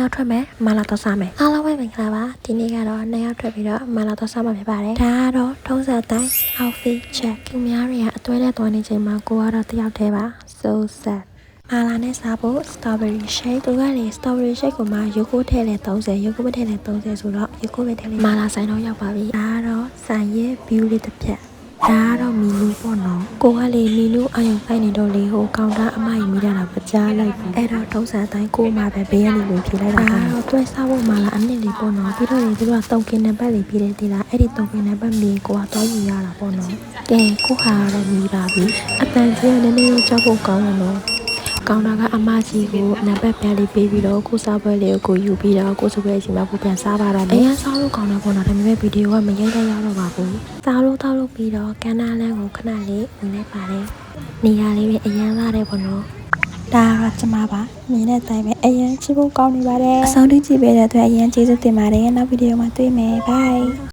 ရောက်ထွက်မယ်မာလာတော့စားမယ်အားလုံးပဲမင်္ဂလာပါဒီနေ့ကတော့နှစ်ယောက်ထွက်ပြီးတော့မာလာတော့စားမှာဖြစ်ပါတယ်ဒါကတော့ထုံးစံတိုင်း outfit check သူများတွေကအသွဲနဲ့သွားနေချိန်မှာကိုကတော့တယောက်တည်းပါ so sad မာလာနဲ့စားဖို့ strawberry shake သူကလေ strawberry shake ကိုမှရုပ်ကိုထည့်လဲ30ရုပ်ကိုမထည့်လဲ30ဆိုတော့ရုပ်ကိုပဲထည့်လိုက်မာလာဆိုင်တော့ရောက်ပါပြီဒါကတော့ဆိုင်ရဲ့ view လေးတစ်ဖြတ်ဒါကတော့မီနူပေါ့နော်ကိုကလေမီနူအာရုံဆိုင်နေတော့လေဟိုကောင်တာအမကြီးမိတာတော့ပကြားလိုက်ပြီအဲ့တော့ထုံးစံအတိုင်းကိုမှပဲဘေးကနေဝင်ဖြေလိုက်တာဒါတော့တွဲစားဖို့မှလာအနည်းလေးပေါ့နော်ပြီးတော့လေသူတို့ကတုံကင်နံပါတ်လေးပြီးတယ်ဒီလားအဲ့ဒီတုံကင်နံပါတ်မီကိုကတော့ယူရတာပေါ့နော်ကဲကိုဟာတော့မိပါပြီအတန်ကြီးကနည်းနည်းကြောက်ဖို့ကောင်းတယ်နော်ကောင်တာကအမကြီးကိုနံပါတ်ပြလေးပေးပြီးတော့ကိုစားပွဲလေးကိုယူပြီးတော့ကိုစုပွဲစီမှာကိုပြန်စားပါတော့တယ်အရင်စားလို့ကောင်းတာပေါ့နော်ဒါပေမဲ့ဗီဒီယိုကမရိုက်ရတော့ပါဘူးစားလို့တောက်လို့ပြီးတော့ကန်းနာလန်းကိုခဏလေးဝင်လိုက်ပါတယ်နေရာလေးပဲအရင်လာတယ်ပေါ့နော်ဒါကတော့ကျမပါမြင်တဲ့အတိုင်းပဲအရင်ချစ်ဖို့ကောင်းနေပါတယ်အဆုံးထိကြည့်ပေးတဲ့အတွက်အရင်ကျေးဇူးတင်ပါတယ်နောက်ဗီဒီယိုမှာတွေ့မယ် bye